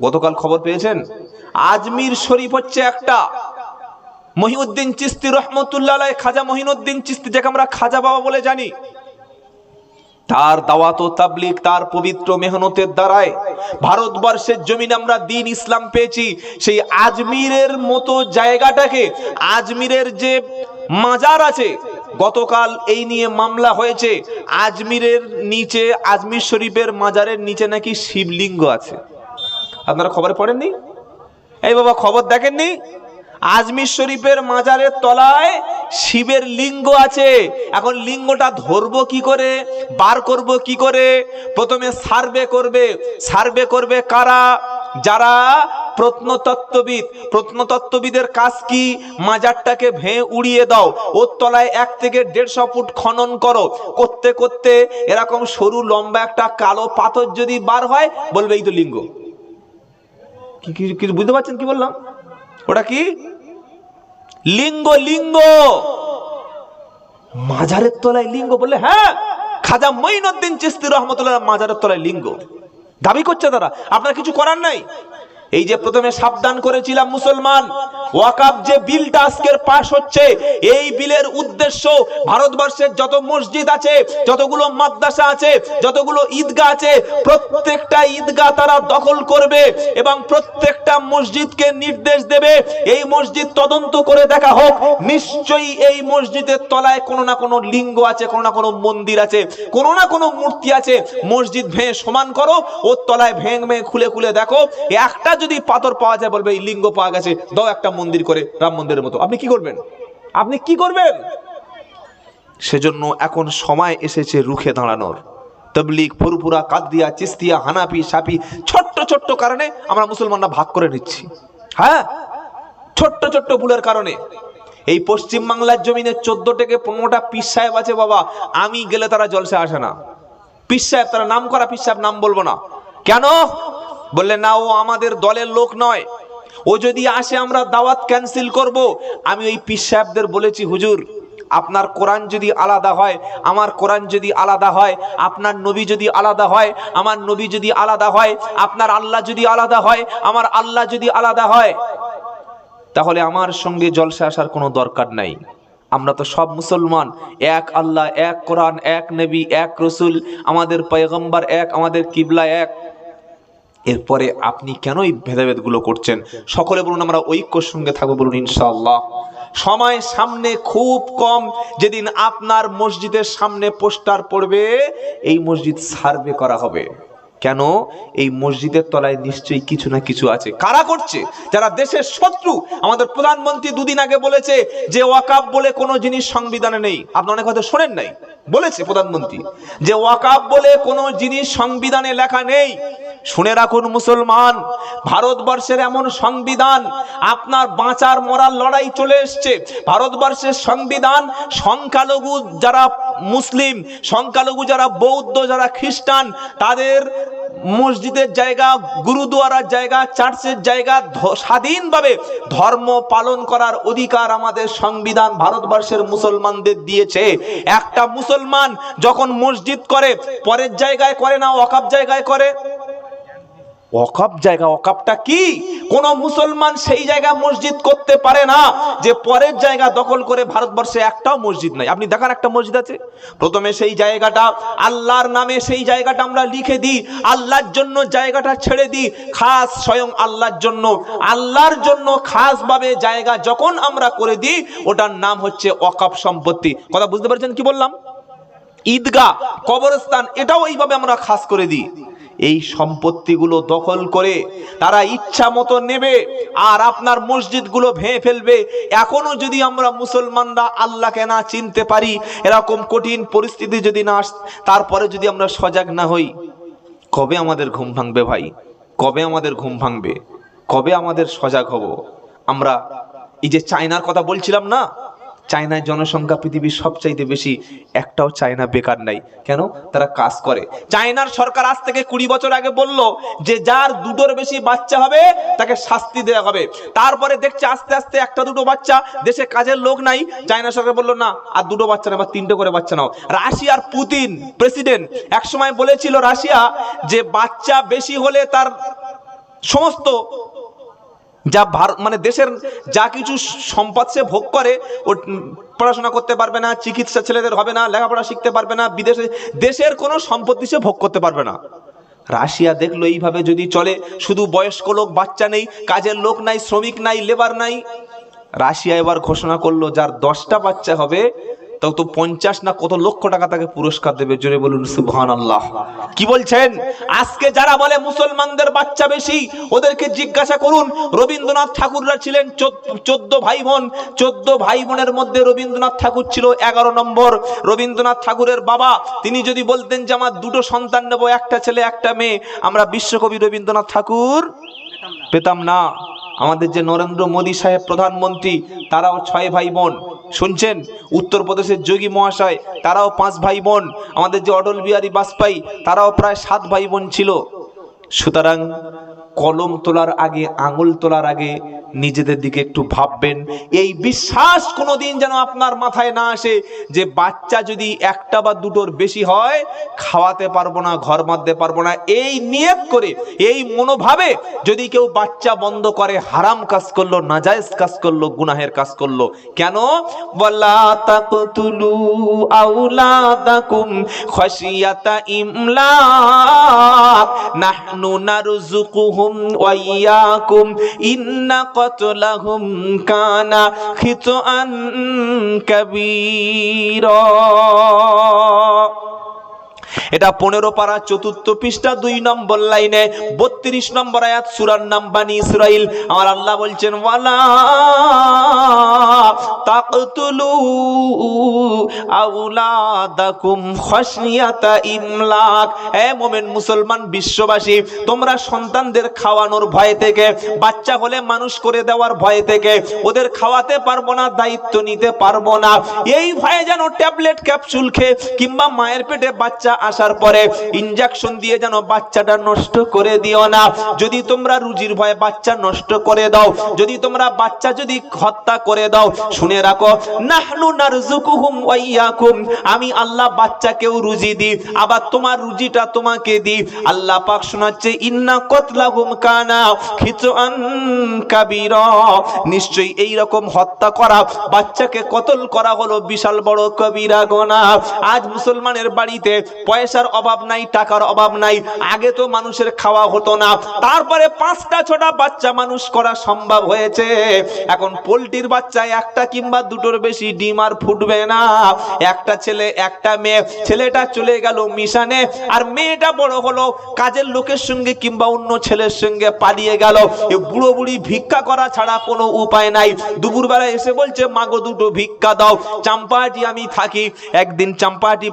গতকাল খবর পেয়েছেন, আজমির শরীফ হচ্ছে একটা, মহিউদ্দিন চিশতি রহমতুল্লাহ আলাইহি, খাজা মহিউদ্দিন চিশতি, যাকে আমরা খাজা বাবা বলে জানি, তার দাওয়াত ও তাবলীগ, তার পবিত্র মেহনতের দ্বারায় ভারতবর্ষের জমিনে আমরা দ্বীন ইসলাম পেয়েছি। সেই আজমিরের মতো জায়গাটাকে, আজমিরের যে মাজার আছে, গতকাল এই নিয়ে মামলা হয়েছে। আজমিরের নিচে, আজমির শরীফের মাজারের নিচে নাকি শিবলিঙ্গ আছে। আপনারা খবরে পড়েননি? এই বাবা খবর দেখেননি? আজমির শরীফের মাজারের তলায় শিবের লিঙ্গ আছে। এখন লিঙ্গটা ধরবো কি করে, বার করব কি করে? প্রথমে সার্ভে করবে। সার্ভে করবে কারা? যারা প্রত্নতত্ত্ববিদ। প্রত্নতত্ত্ববিদের কাজ কি? মাজারটাকে ভেঙে উড়িয়ে দাও, ওর তলায় 1 থেকে 150 ফুট খনন করো। করতে করতে এরকম সরু লম্বা একটা কালো পাথর যদি বার হয়, বলবে এই তো লিঙ্গ। কি বুঝতে পারছেন কি বললাম? ওটা কি? লিঙ্গ। লিঙ্গ মাজারের তলায় লিঙ্গ বললে, হ্যাঁ, খাজা মঈনুদ্দিন চিশতি রহমতুল্লাহ মাজারের তলায় লিঙ্গ দাবি করছে তারা। আপনার কিছু করার নাই। এই যে প্রথমে সাবধান করেছিলাম মুসলমান, ওয়াকফ যে বিলটা আজকের পাশ হচ্ছে, এই বিলের উদ্দেশ্য ভারতবর্ষের যত মসজিদ আছে, যতগুলো মাদ্রাসা আছে, যতগুলো ঈদগাহ আছে, প্রত্যেকটা ঈদগাহ তারা দখল করবে এবং প্রত্যেকটা মসজিদকে নির্দেশ দেবে এই মসজিদ তদন্ত করে দেখা হোক, নিশ্চয়ই এই মসজিদের তলায় কোনো না কোনো লিঙ্গ আছে, কোনো না কোনো মন্দির আছে, কোনো না কোনো মূর্তি আছে। মসজিদ ভেঙে সমান করো, ওর তলায় ভেঙে খুলে খুলে দেখো, একটা যদি পাথর পাওয়া যায়, বলবে এই লিঙ্গ পাওয়া গেছে, দাও একটা মন্দির করে, রাম মন্দিরের মতো। আপনি কি করবেন? আপনি কি করবেন? সেজন্য এখন সময় এসেছে রুখে দাঁড়ানোর। তাবলীগ, ফুরফুরা, কাদরিয়া, চিশতিয়া, হানাফি, শাফি, ছোট্ট ছোট্ট কারণে আমরা মুসলমানরা ভাগ করে নিচ্ছি। হ্যাঁ, ছোট্ট ছোট্ট ভুলের কারণে। এই পশ্চিম বাংলার জমিনে 14 থেকে 15টা পীর সাহেব আছে বাবা, আমি গেলে তারা জলসে আসে না। পীর সাহেব, তারা নাম করা পীর সাহেব, নাম বলবো না। কেন? বললে না, ও আমাদের দলের লোক নয়, ও যদি আসে আমরা দাওয়াত ক্যান্সেল করব। আমি ওই পীর সাহেবদের বলেছি, হুজুর, আপনার কোরআন যদি আলাদা হয়, আমার কোরআন যদি আলাদা হয়, আপনার নবী যদি আলাদা হয়, আমার নবী যদি আলাদা হয়, আপনার আল্লাহ যদি আলাদা হয়, আমার আল্লাহ যদি আলাদা হয়, তাহলে আমার সঙ্গে জলসা আসার কোনো দরকার নাই। আমরা তো সব মুসলমান, এক আল্লাহ, এক কোরআন, এক নবী, এক রসুল, আমাদের পয়গম্বর এক, আমাদের কিবলা এক। এরপরে আপনি কেন এই ভেদাভেদগুলো করছেন? সকলে বলুন আমরা ঐক্যর সঙ্গে থাকবো, বলুন ইনশাআল্লাহ। সময় সামনে খুব কম, যেদিন আপনার মসজিদের সামনে পোস্টার পড়বে, এই মসজিদ সার্ভে করা হবে। কেন? এই মসজিদের তলায় নিশ্চয়ই কিছু না কিছু আছে। কারা করছে? যারা দেশের শত্রু। আমাদের প্রধানমন্ত্রী দুদিন আগে বলেছে যে ওয়াকফ বলে কোনো জিনিস সংবিধানে নেই। আপনি অনেক হয়তো শোনেন নাই, বলেছে প্রধানমন্ত্রী যে ওয়াকফ বলে কোনো জিনিস সংবিধানে লেখা নেই। শুনে রাখুন মুসলমান, ভারতবর্ষের এমন সংবিধান, আপনার বাঁচার মরার লড়াই চলে এসছে। ভারতবর্ষের সংবিধান সংখ্যালঘু যারা মুসলিম, সংখ্যালঘু যারা বৌদ্ধ, যারা খ্রিস্টান, তাদের মসজিদের জায়গা, গুরুদুয়ারার জায়গা, চার্চের জায়গা, স্বাধীনভাবে ধর্ম পালন করার অধিকার আমাদের সংবিধান ভারতবর্ষের মুসলমানদের দিয়েছে। একটা মুসলমান যখন মসজিদ করে, পরের জায়গায় করে না, ওয়াকফ জায়গায় করে। ওয়াকফ জায়গা, ওয়াকফটা কি? কোন মুসলমান সেই জায়গা মসজিদ করতে পারে না যে পরের জায়গা দখল করে। ভারতবর্ষে একটাও মসজিদ নাই। আপনি দেখান একটা মসজিদ আছে, প্রথমে সেই জায়গাটা আল্লাহর নামে, সেই জায়গাটা আমরা লিখে দিই, আল্লাহর জন্য জায়গাটা ছেড়ে দিই, খাস স্বয়ং আল্লাহর জন্য। আল্লাহর জন্য খাস ভাবে জায়গা যখন আমরা করে দিই, ওটার নাম হচ্ছে ওয়াকফ সম্পত্তি। কথা বুঝতে পারছেন কি বললাম? ঈদগাহ, কবরস্থান, এটাও এইভাবে আমরা খাস করে দিই। এই সম্পত্তিগুলো দখল করে তারা ইচ্ছা মতো নেবে আর আপনার মসজিদগুলো ভেঙে ফেলবে। এখনো যদি আমরা মুসলমানরা আল্লাহকে না চিনতে পারি, এরকম কঠিন পরিস্থিতি যদি না আসে, তারপরে যদি আমরা সজাগ না হই, কবে আমাদের ঘুম ভাঙবে ভাই? কবে আমাদের ঘুম ভাঙবে? কবে আমাদের সজাগ হব আমরা? এই যে চায়নার কথা বলছিলাম না, চায়নার জনসংখ্যা পৃথিবীর সবচাইতে বেশি, একটাও চায়না বেকার নাই। কেন? তারা কাজ করে। চায়নার সরকার আজ থেকে 20 বছর আগে বলল যে যার 2টোর বেশি বাচ্চা হবে তাকে শাস্তি দেওয়া হবে। তারপরে দেখছে আস্তে আস্তে 1-2 বাচ্চা, দেশে কাজের লোক নাই, চায়না সরকার বলল না, আর 2টো বাচ্চা না, আবার 3টে করে বাচ্চা নাও। রাশিয়ার পুতিন প্রেসিডেন্ট একসময় বলেছিল রাশিয়া যে বাচ্চা বেশি হলে তার সমস্ত যা মানে দেশের যা কিছু সম্পদ সে ভোগ করে, ও পড়াশোনা করতে পারবে না, চিকিৎসা ছেলেদের হবে না, লেখাপড়া শিখতে পারবে না, বিদেশে দেশের কোনো সম্পত্তি সে ভোগ করতে পারবে না। রাশিয়া দেখলো এইভাবে যদি চলে, শুধু বয়স্ক লোক, বাচ্চা নেই, কাজের লোক নাই, শ্রমিক নাই, লেবার নাই, রাশিয়া এবার ঘোষণা করলো যার 10টা বাচ্চা হবে তাও তো 50 না কত লক্ষ টাকা তাকে পুরস্কার দেবে। জোরে বলুন সুবহানাল্লাহ। কি বলছেন? আজকে যারা বলে মুসলমানদের বাচ্চা বেশি, ওদেরকে জিজ্ঞাসা করুন, রবীন্দ্রনাথ ঠাকুররা ছিলেন 14 ভাই বোন, 14 ভাই বোনের মধ্যে রবীন্দ্রনাথ ঠাকুর ছিল 11 নম্বর। রবীন্দ্রনাথ ঠাকুরের বাবা তিনি যদি বলতেন যে আমার 2টো সন্তান নেব, একটা ছেলে একটা মেয়ে, আমরা বিশ্বকবি রবীন্দ্রনাথ ঠাকুর পেতাম না। আমাদের যে নরেন্দ্র মোদী সাহেব প্রধানমন্ত্রী, তারাও 6 ভাই বোন। শুনছেন? উত্তরপ্রদেশের যোগী মহাশয়, তারাও 5 ভাই বোন। আমাদের যে অটল বিহারী বাজপেয়ী, তারাও প্রায় 7 ভাই বোন ছিল। সুতরাং কলম তোলার আগে, আঙুল তোলার আগে নিজেদের দিকে একটু ভাববেন। এই বিশ্বাস কোনোদিন যেন আপনার মাথায় না আসে যে বাচ্চা যদি একটা বা দুটোর বেশি হয় খাওয়াতে পারবো না, ঘর বাঁধতে পারবো না। এই নিয়ত করে, এই মনোভাবে যদি কেউ বাচ্চা বন্ধ করে, হারাম কাজ করলো, নাজায়েজ কাজ করলো, গুনাহের কাজ করলো। কেন? ওয়ালা তাকতুলু আওলাদাকুম খাশিয়াতা ইমলাক নাহনু নারযুকুহুম ওয়া ইয়াকুম ইন্না কাতলাহুম কানা খিতআন কাবীরা। এটা 15 পারা 4th পৃষ্ঠা 2 নম্বর লাইনে 32 নম্বর আয়াত, সূরার নাম বানি ইসরাইল। আমার আল্লাহ বলছেন ওয়ালা তাকতুলু আওলাদাকুম খাশিয়াতা ইমলাক। হে মুমিন মুসলমান বিশ্ববাসী, তোমরা সন্তানদের খাওয়ানোর ভয় থেকে, বাচ্চা হলে মানুষ করে দেওয়ার ভয় থেকে, ওদের খাওয়াতে পারবো না, দায়িত্ব নিতে পারবো না, এই ভয়ে যেন ট্যাবলেট ক্যাপসুল খেয়ে কিংবা মায়ের পেটে বাচ্চা আসার পরে ইনজেকশন দিয়ে যেন বাচ্চাটা নষ্ট করে দিও না। যদি তোমরা রুজির ভয়ে বাচ্চা নষ্ট করে দাও, যদি তোমরা বাচ্চা যদি হত্যা করে দাও, শুনে রাখো নাহনু নারযুকুহুম ওয়া ইয়াকুম, আমি আল্লাহ বাচ্চাকেও রুজি দিই, আবার তোমার রুজিটা তোমাকে দিই। আল্লাহ পাক শোনাচ্ছে ইন্না কতলাহুম কানা খিতআন কাবীরা, নিশ্চয়ই এই রকম হত্যা করা, বাচ্চাকে কতল করা হলো বিশাল বড় কবিরা গুনাহ। আজ মুসলমানের বাড়িতে পয়সার অভাব নাই, টাকার অভাব নাই। আগে তো মানুষের খাওয়া হতো না, তারপরে 5টা 6টা বাচ্চা মানুষ করা সম্ভব হয়েছে। এখন পোল্ট্রির বাচ্চা একটা কিংবা দুটোর বেশি ডিম আর ফুটবে না। একটা ছেলে একটা মেয়ে, ছেলেটা চলে গেল মিশনে, আর মেয়েটা বড় হলো কাজের লোকের সঙ্গে কিংবা অন্য ছেলের সঙ্গে পালিয়ে গেল। এই বুড়ো বুড়ি ভিক্ষা করা ছাড়া কোনো উপায় নাই। দুপুরবেলা এসে বলছে মাগো 2টো ভিক্ষা দাও। চাম্পাহাটি আমি থাকি। একদিন চাম্পাহাটি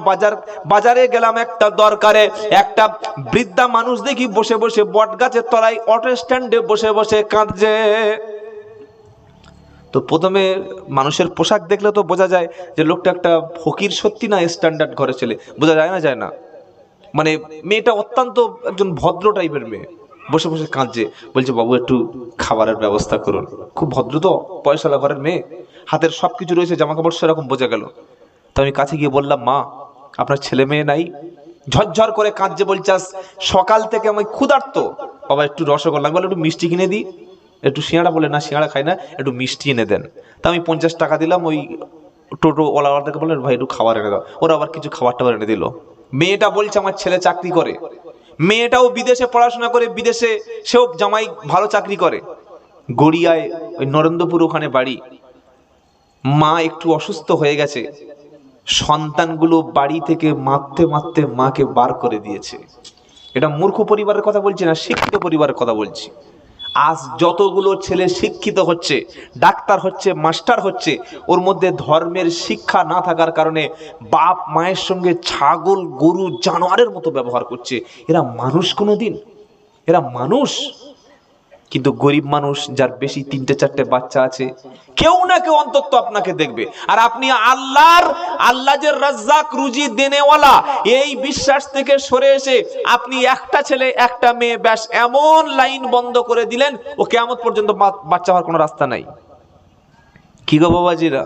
বাজারে গেলাম একটা দরকারে, একটা বৃদ্ধা মানুষ দেখি বসে বসে বট গাছের তলায় অটো স্ট্যান্ডে বসে বসে কাঁদছে। তো প্রথমে মানুষের পোশাক দেখলে তো বোঝা যায় যে লোকটা একটা ফকির, সত্যি না স্ট্যান্ডার্ড ঘরে ছেলে, বোঝা যায় না? যায় না মানে মেয়েটা অত্যন্ত একজন ভদ্র টাইপের মেয়ে, বসে বসে কাঁদছে। বলছে বাবু একটু খাবারের ব্যবস্থা করুন। খুব ভদ্র তো, পয়সালা ঘরের মেয়ে, হাতের সবকিছু রয়েছে, জামা কাপড় সেরকম বোঝা গেল। তো আমি কাছে গিয়ে বললাম মা আপনার ছেলে মেয়ে নাই? ঝরঝর করে কাঁদছে, বলছে সকাল থেকে আমি ক্ষুধার্ত, বাবা একটু রসগোল্লা, বলে একটু মিষ্টি কিনে দিই, একটু সিঙ্গাড়া, বলে না সিঙ্গাড়া খাই না, একটু মিষ্টি এনে দেন। তা আমি 50 টাকা দিলাম, ওই টোটো ওলাওয়ালাকে বললেন ভাই একটু খাবার এনে দাও, ওরা আবার কিছু খাবার টাবার এনে দিল। মেয়েটা বলছে আমার ছেলে চাকরি করে, মেয়েটাও বিদেশে পড়াশোনা করে, বিদেশে সেও জামাই ভালো চাকরি করে, গড়িয়ায় ওই নরেন্দ্রপুর ওখানে বাড়ি। মা একটু অসুস্থ হয়ে গেছে, সন্তানগুলো বাড়ি থেকে মারতে মারতে মাকে বার করে দিয়েছে। এটা মূর্খ পরিবারের কথা বলছি না, শিক্ষিত পরিবারের কথা বলছি। আজ যতগুলো ছেলে শিক্ষিত হচ্ছে, ডাক্তার হচ্ছে, মাস্টার হচ্ছে, ওর মধ্যে ধর্মের শিক্ষা না থাকার কারণে বাপ মায়ের সঙ্গে ছাগল গরু জানোয়ারের মতো ব্যবহার করছে। এরা মানুষ কোনোদিন? এরা মানুষ? কিন্তু গরিব মানুষ যার বেশি 3টে 4টে বাচ্চা আছে, কেউ না কেউ অন্তত আপনাকে দেখবে। আর আপনি আল্লাহ যে রাজ্জাক, রুজি দেনেওয়ালা, এই বিশ্বাস থেকে সরে এসে আপনি একটা ছেলে একটা মেয়ে ব্যাস এমন লাইন বন্ধ করে দিলেন, ও কিয়ামত পর্যন্ত বাচ্চা হওয়ার কোনো রাস্তা নাই। কি গো বাবাজিরা,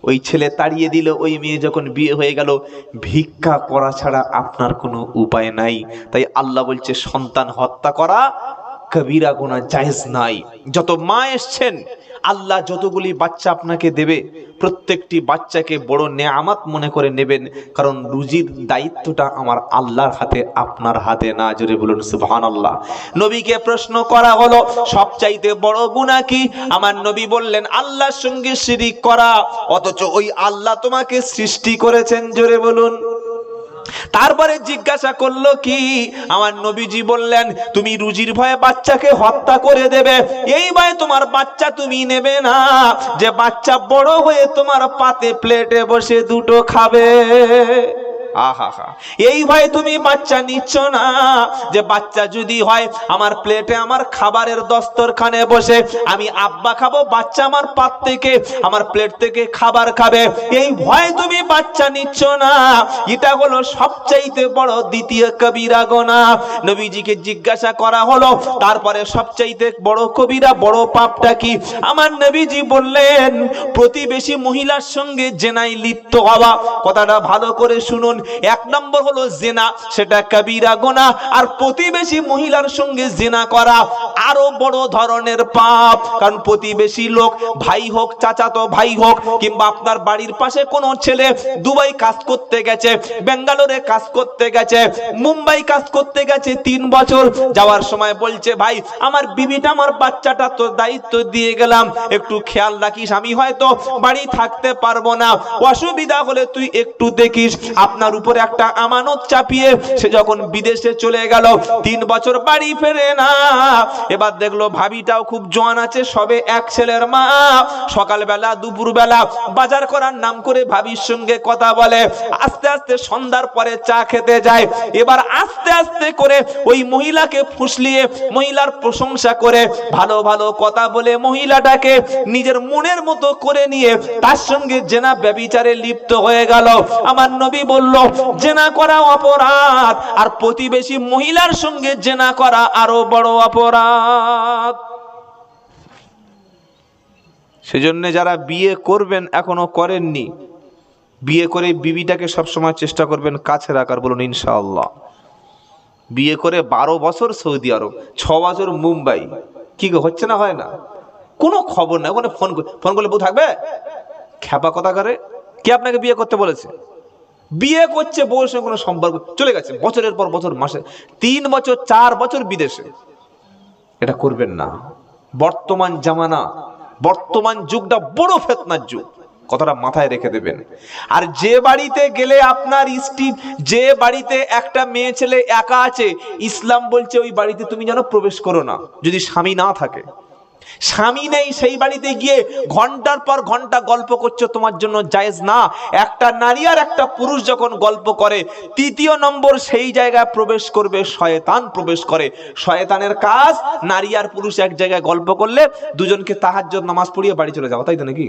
ওই ছেলে তাড়িয়ে দিল, ওই মেয়ে যখন বিয়ে হয়ে গেল, ভিক্ষা করা ছাড়া আপনার কোনো উপায় নাই। তাই আল্লাহ বলছে সন্তান হত্যা করা কবিরা গুনাহ জায়েজ নাই। যত মা এসছেন, আল্লাহ যতগুলি বাচ্চা আপনাকে দেবে প্রত্যেকটি বাচ্চাকে বড় নেয়ামত মনে করে নেবেন, কারণ রুজির দায়িত্বটা আমার আল্লাহর হাতে, আপনার হাতে না। জোরে বলুন সুবহানাল্লাহ। নবীকে প্রশ্ন করা হলো সবচাইতে বড় গুনাহ কি? আমার নবী বললেন আল্লাহর সঙ্গে শিরিক করা, অথচ ওই আল্লাহ তোমাকে সৃষ্টি করেছেন। জোরে বলুন। তারপরে জিজ্ঞাসা করলো কি? আমার নবীজি বললেন তুমি রুজির ভয়ে বাচ্চাকে হত্যা করে দেবে, এই ভয়ে তোমার বাচ্চা তুমি নেবে না, যে বাচ্চা বড় হয়ে তোমার পাতে প্লেটে বসে দুটো খাবে। আহা, এই ভয়ে তুমি বাচ্চা নিচ্ছ না, যে বাচ্চা যদি হয় আমার প্লেটে আমার খাবারের দস্তরখানে বসে আমি আব্বা খাবো, বাচ্চা আমার পাত থেকে আমার প্লেট থেকে খাবার খাবে, এই ভয়ে তুমি বাচ্চা নিচ্ছ না। এটা হলো সবচাইতে বড় দ্বিতীয় কবিরা গুনাহ। নবীজিকে জিজ্ঞাসা করা হলো তারপরে সবচাইতে বড় কবিরা, বড় পাপটা কি? আমার নবীজি বললেন প্রতিবেশী মহিলার সঙ্গে জেনায় লিপ্ত হওয়া। কথাটা ভালো করে শুনুন। এক নম্বর হলো জিনা, সেটা কবিরা গুনাহ, আর প্রতিবেশী মহিলার সঙ্গে জিনা করা আরো বড় ধরনের পাপ। কারণ প্রতিবেশী লোক, ভাই হোক, চাচাতো ভাই হোক, কিংবা আপনার বাড়ির পাশে কোনো ছেলে দুবাই কাজ করতে গেছে, বেঙ্গালোরে কাজ করতে গেছে, মুম্বাই কাজ করতে গেছে 3 বছর, যাওয়ার সময় বলছে ভাই আমার বিবিটা আমার বাচ্চাটা তোর দায়িত্ব দিয়ে গেলাম, একটু খেয়াল রাখিস, আমি হয়তো বাড়ি থাকতে পারবো না, অসুবিধা হলে তুই একটু দেখিস। আপনার উপরে একটা আমানত চাপিয়ে সে যখন বিদেশে চলে গেল, 3 বছর বাড়ি ফেরে না। এবার দেখলো ভাবিটাও খুব জোয়ান আছে, সবে এক ছেলের মা, সকালবেলা দুপুরবেলা বাজার করার নাম করে ভাবির সঙ্গে কথা বলে, আস্তে আস্তে সন্ধ্যার পরে চা খেতে যায়। এবার আস্তে আস্তে করে ওই মহিলাকে ফুসলিয়ে, মহিলার প্রশংসা করে, ভালো ভালো কথা বলে মহিলাটাকে নিজের মনের মতো করে নিয়ে তার সঙ্গে জেনা ব্যভিচারে লিপ্ত হয়ে গেল। আমার নবী বলল জেনা করা অপরাধ, আর প্রতিবেশী মহিলার সঙ্গে জেনা করা আরো বড় অপরাধ। সেজন্য যারা বিয়ে করবেন, এখনো করেননি, বিয়ে করে বিবিটাকে সবসময় চেষ্টা করবেন কাছে রাখার। বলুন ইনশাআল্লাহ। বিয়ে করে 12 বছর সৌদি আরব, 6 বছর মুম্বাই, কি গো হচ্ছে না? হয় না? কোনো খবর নাই, ওখানে ফোন করলে বউ থাকবে? খ্যাপা কথা করে। কে আপনাকে বিয়ে করতে বলেছে? বিয়ে করছে, বউর সঙ্গে কোনো সম্পর্ক, চলে গেছে বছরের পর বছর, মাসে 3 বছর 4 বছর বিদেশে। এটা করবেন না। বর্তমান জামানা, বর্তমান যুগটা বড় ফিতনার যুগ, কথাটা মাথায় রেখে দেবেন। আর যে বাড়িতে গেলে আপনার স্ত্রী, যে বাড়িতে একটা মেয়ে ছেলে একা আছে, ইসলাম বলছে ওই বাড়িতে তুমি যেন প্রবেশ করো না, যদি স্বামী না থাকে। স্বামী নেই সেই বাড়িতে গিয়ে ঘন্টার পর ঘন্টা গল্প করছো, তোমার জন্য জায়েজ না। একটা নারী আর একটা পুরুষ যখন গল্প করে, 3য় নম্বর সেই জায়গায় প্রবেশ করবে শয়তান প্রবেশ করে। শয়তানের কাজ নারী আর পুরুষ এক জায়গায় গল্প করলে দুজনকে তাহাজ্জুদ নামাজ পড়িয়ে বাড়ি চলে যাওয়া, তাই তো নাকি?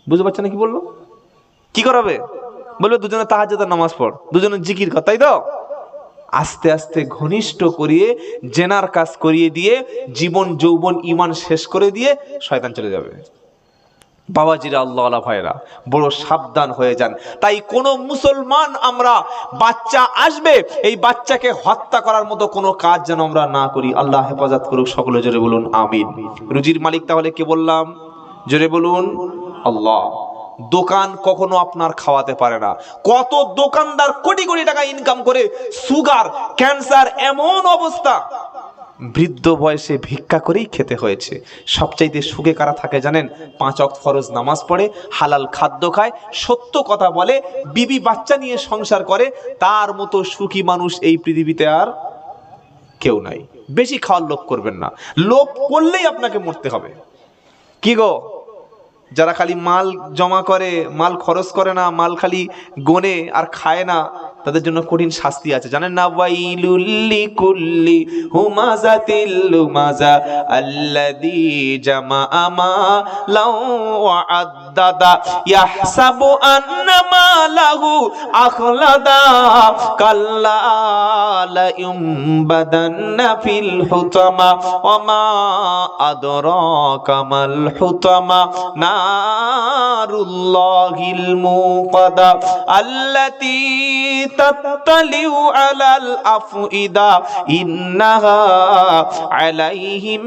বুঝতে পারছেন না কি বললো? কি করাবে? বলবে দুজনে তাহাজ্জুদের নামাজ পড়, দুজনে জিকির কর, তাই তো? আস্তে আস্তে ঘনিষ্ঠ করিয়ে জেনার কাজ করিয়ে দিয়ে জীবন যৌবন ঈমান শেষ করে দিয়ে শয়তান চলে যাবে। বাবাজিরা, আল্লাহ ওয়ালা ভাইরা, বড় সাবধান হয়ে যান। তাই কোন মুসলমান, আমরা বাচ্চা আসবে, এই বাচ্চাকে হত্যা করার মতো কোনো কাজ যেন আমরা না করি। আল্লাহ হেফাজত করুক। সকলে জোরে বলুন আমিন। রুজির মালিক তাহলে কে বললাম? জোরে বলুন আল্লাহ। দোকান কখনো আপনার খাওয়াতে পারে না। কত দোকানদার কোটি কোটি টাকা ইনকাম করে, সুগার, ক্যান্সার, এমন অবস্থা, বৃদ্ধ বয়সে ভিক্ষা করেই খেতে হয়েছে। সবচাইতে সুখে কারা থাকে জানেন? 5 ওয়াক্ত ফরজ নামাজ পড়ে, হালাল খাদ্য খায়, সত্য কথা বলে, বিবি বাচ্চা নিয়ে সংসার করে, তার মতো সুখী মানুষ এই পৃথিবীতে আর কেউ নাই। বেশি খাওয়ার লোভ করবেন না, লোভ করলেই আপনাকে মরতে হবে। কি গো, যারা খালি মাল জমা করে, মাল খরচ করে না, মাল খালি গোনে আর খায় না, তাদের জন্য কঠিন শাস্তি আছে, জানেন না? ওয়াইলুল লিকুল্লি হুমাযাতিল লুমাযা আল্লাযী জামাআ মালাও ওয়া আদ্দাদা ইয়াহসাবু আন্না মালাহু আখলাদা কাল্লা লা ইউমবাদান্না ফিল হুতামা ওয়া মা আদরাকা মাল হুতামা নারুল্লাহিল মুকাদা আল্লাতী তাত্তালিউ আলাল আফইদা ইন্নাহা আলাইহিম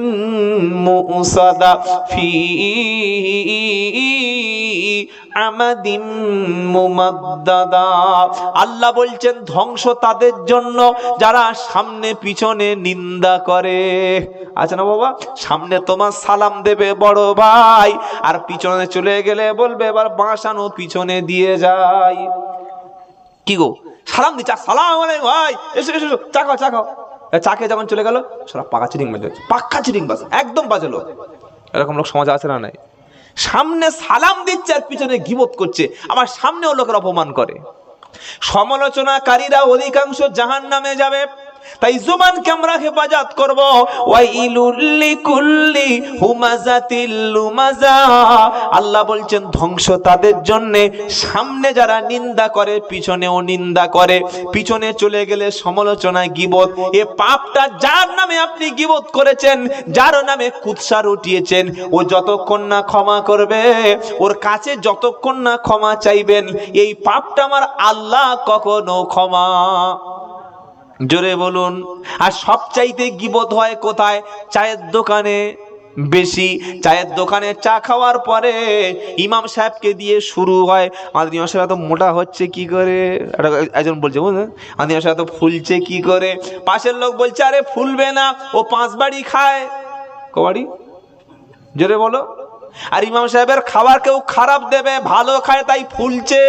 মুসাদা ফি আমাদিম মুমাদ্দাদা। আল্লাহ বলছেন ধ্বংস তাদের জন্য যারা সামনে পিছনে নিন্দা করে। আচ্ছা না বাবা, সামনে তোমার সালাম দেবে বড় ভাই, আর পিছনে চলে গেলে বলবে এবার বাঁশানো পিছনে দিয়ে যায়। কি গো, সালাম দিচ্ছে, সালাম আলাইকুম ভাই, এসো এসো এসো, চা খাও চা খাও। চাকে যখন চলে গেল সারা পাকা চিটিং বাজে, পাক্কা চিটিং বাজ, একদম বাজলো। এরকম লোক সমাজে আছে না নাই? সামনে সালাম দিচ্ছে আর পিছনে গীবত করছে, আবার সামনেও লোকের অপমান করে। সমালোচনাকারীরা অধিকাংশ জাহান্নামে যাবে। তাই জুবানকে আমরা হেফাজত করব। ওয়াইলুল লিকুল্লি হুমাযাতিল লুমাযা। আল্লাহ বলছেন ধ্বংস তাদের জন্য সামনে যারা নিন্দা করে পিছনেও নিন্দা করে, পিছনে চলে গেলে সমালোচনা গীবত। এ পাপটা যার নামে আপনি গীবত করেছেন, যার নামে কুৎসা উঠিয়েছেন, ও যতক্ষণ না ক্ষমা করবে, ওর কাছে যতক্ষণ না ক্ষমা চাইবেন, এই পাপটা আমার আল্লাহ কখনো ক্ষমা। জোরে বলুন। আর সবচাইতে গীবত হয় কোথায়? চায়ের দোকানে বেশি। চায়ের দোকানে চা খাওয়ার পরে ইমাম সাহেবকে দিয়ে শুরু হয়, আমাদের ইমাম সাহেব এত মোটা হচ্ছে কি করে, একজন বলছে বুঝলেন, আমাদের ইমাম সাহেব এত ফুলছে কি করে। পাশের লোক বলছে আরে ফুলবে না, ও 5 বাড়ি খায়। কবাড়ি? জোরে বলো। আর ইমাম সাহেবের খাবার কেউ খারাপ দেবে, ভালো খায় তাই ফুলছে।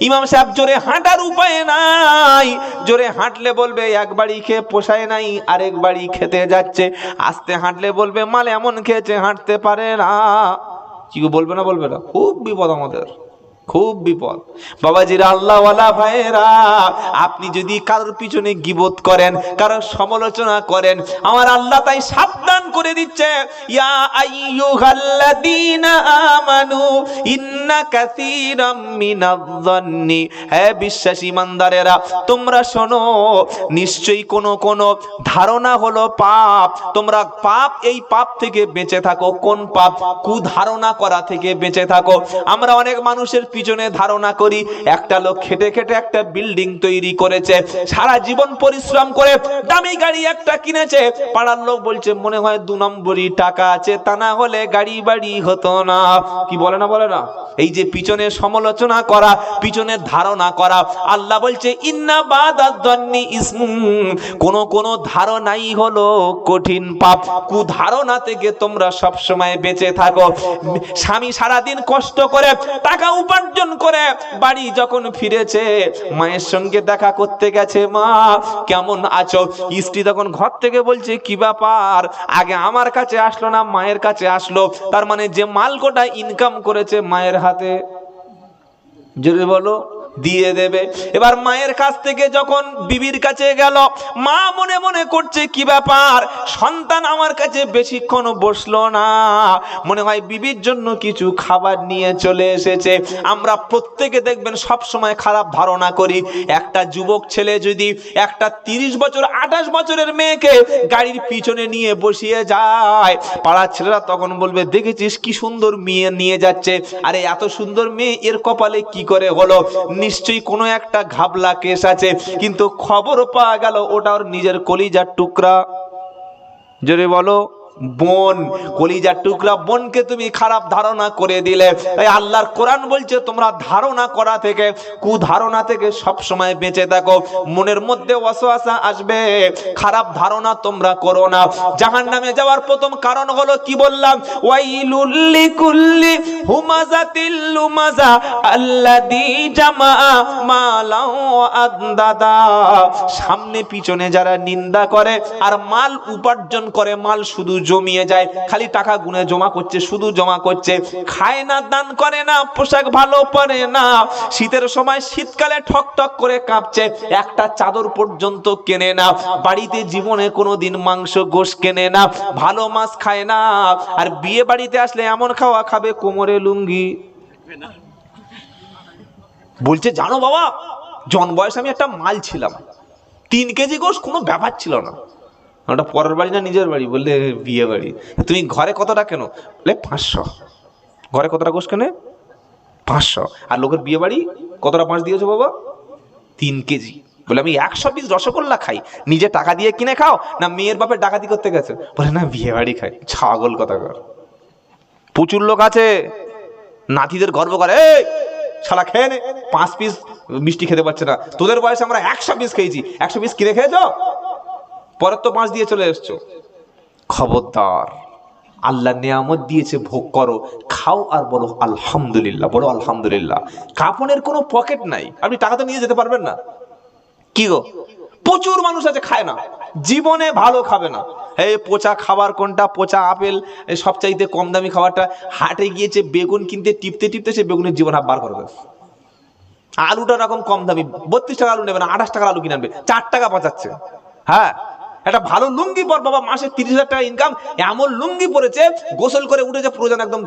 ইমাম সাহেব জোরে হাঁটার উপায় নাই, জোরে হাঁটলে বলবে এক বাড়ি খেয়ে পোষায় নাই, আরেক বাড়ি খেতে যাচ্ছে। আস্তে হাঁটলে বলবে মাল এমন খেয়েছে হাঁটতে পারে না। কি বলবে না? বলবে না। খুব বিপদ আমাদের, খুব বিপদ। বাবাজিরা, আল্লাহওয়ালা ভাইয়েরা, আপনি যদি কারোর পিছনে গীবত করেন, কারোর সমালোচনা করেন, আমার আল্লাহ তাই সাবধান করে দিচ্ছে, ইয়া আইয়ুহাল্লাযীনা আমানু ইন্না কাসীরাম মিনায-যন্নি। হে বিশ্বাসী ইমানদারেরা, তোমরা শোনো, নিশ্চয়ই কোন ধারণা হলো পাপ। তোমরা পাপ, এই পাপ থেকে বেঁচে থাকো। কোন পাপ? কুধারণা করা থেকে বেঁচে থাকো। আমরা অনেক মানুষের পিছনে ধারণা করি। একটা লোক খেটে খেটে একটা বিল্ডিং তৈরি করেছে, সারা জীবন পরিশ্রম করে দামি গাড়ি একটা কিনেছে। পাড়ার লোক বলছে মনে হয় 2 নম্বরই টাকা আছে, তা না হলে গাড়ি বাড়ি হতো না। কি বলে না? বলে না? এই যে পিছনে সমালোচনা করা, পিছনে ধারণা করা, আল্লাহ বলছে ইন্না বাদায-যন্নি ইসমুম। কোন ধারণাই হলো কঠিন পাপ। কুধারণা থেকে তোমরা সব সময় বেঁচে থাকো। স্বামী সারাদিন কষ্ট করে টাকা উপার্জন করে বাড়ি যখন ফিরেছে, মায়ের সঙ্গে দেখা করতে গেছে, মা কেমন আছো? স্ত্রী তখন ঘর থেকে বলছে কি ব্যাপার, আগে আমার কাছে আসলো না, মায়ের কাছে আসলো। তার মানে যে মাল কোটা ইনকাম করেছে মায়ের হাতে, জোরে বলো, দিয়ে দেবে। এবার মায়ের কাছ থেকে যখন বিবির কাছে গেল, মা মনে মনে করছে কি ব্যাপার, সন্তান আমার কাছে বেশিক্ষণ বসলো না, মনে হয় বিবির জন্য কিছু খাবার নিয়ে চলে এসেছে। আমরা প্রত্যেকে দেখবেন সব সময় খারাপ ধারণা করি। একটা যুবক ছেলে যদি একটা 30 বছর 28 বছরের মেয়েকে গাড়ির পিছনে নিয়ে বসিয়ে যায়, পাড়ার ছেলেরা তখন বলবে দেখেছিস কি সুন্দর মেয়ে নিয়ে যাচ্ছে। আরে এত সুন্দর মেয়ে এর কপালে কি করে হলো? নিশ্চয়ই কোনো একটা ঘাবলা কেস আছে। কিন্তু খবর পাওয়া গেল ওটা ওর নিজের কলিজার টুকরা। জোরে বলো, বোন। কলিজার টুকরা বোনকে তুমি খারাপ ধারণা করে দিলে। তাই আল্লাহর কোরআন বলছে তোমরা ধারণা করা থেকে, কুধারণা থেকে সব সময় বেঁচে থাকো। মনের মধ্যে ওয়াসওয়াসা আসবে, খারাপ ধারণা তোমরা করো না। জাহান্নামে যাওয়ার প্রথম কারণ হলো কি বললাম? ওয়াইলুল লিকুল্লি হুমাযাতিল লুমাযা আল্লাযী জামাআ মালাও ওয়া আদাদা। সামনে পিছনে যারা নিন্দা করে আর মাল উপার্জন করে, মাল শুধু জমিয়ে যায়, খালি টাকা গুনে জমা করছে, শুধু জমা করছে, খায় না, দান করে না, পোশাক ভালো পরে না, শীতের সময় শীতকালে ঠক ঠক করে কাঁপছে, একটা চাদর পর্যন্ত কেনে না, বাড়িতে জীবনে কোনোদিন মাংস গোশ কেনে না, ভালো মাছ খায় না, আর বিয়ে বাড়িতে আসলে এমন খাওয়া খাবে কোমরে লুঙ্গি। বলছে জানো বাবা, জন বয়স আমি একটা মাল ছিলাম, 3 কেজি গোশ কোনো ব্যাপার ছিল না। ওটা পরের বাড়ি না নিজের বাড়ি? বললে বিয়ে বাড়ি। তুমি ঘরে কতটা কেন? বলে 500। ঘরে কতটা গোশ কেনে? 500। আর লোকের বিয়ে বাড়ি কতটা মাছ দিয়েছো বাবা? 3 কেজি। বলে আমি 100 পিস রসগোল্লা খাই, নিজে টাকা দিয়ে কিনে খাও না মেয়ের বাপের ডাকাতি করতে গেছে? বলে না বিয়ে বাড়ি খাই। ছাগল কথা কর। প্রচুর লোক আছে নাতিদের গর্ব করে, এই শালা খেয়ে নে, 5 পিস মিষ্টি খেতে পারছে না, তোদের বয়সে আমরা 100 পিস খেয়েছি, 100 পিস কিনে খেয়েছো, পরের তো 5 দিয়ে চলে এসছো। খবরদার, আল্লাহ নিয়ামত দিয়েছে, ভোগ করো, খাও আর বলো আলহামদুলিল্লাহ, বলো আলহামদুলিল্লাহ। কাপড়ের কোনো পকেট নাই, আপনি টাকা তো নিয়ে যেতে পারবেন না। কি গো, প্রচুর মানুষ আছে খায় না, জীবনে ভালো খাবে না। এই পচা খাবার কোনটা, পচা আপেল, সবচাইতে কম দামি খাবারটা। হাটে গিয়েছে বেগুন কিনতে, টিপতে টিপতে সে বেগুনের জীবন হাফ বার করবে। আলুটা রকম কম দামি, 32 টাকা আলু নেবে না, 28 টাকার আলু কিনে আনবে, 4 টাকা বাঁচাচ্ছে। হ্যাঁ, একটা ভালো লুঙ্গি পর বাবা, মাসে 30,000 টাকা ইনকাম, এমন লুঙ্গি পরেছে, গোসল করে উঠেছে প্রয়োজন একদম।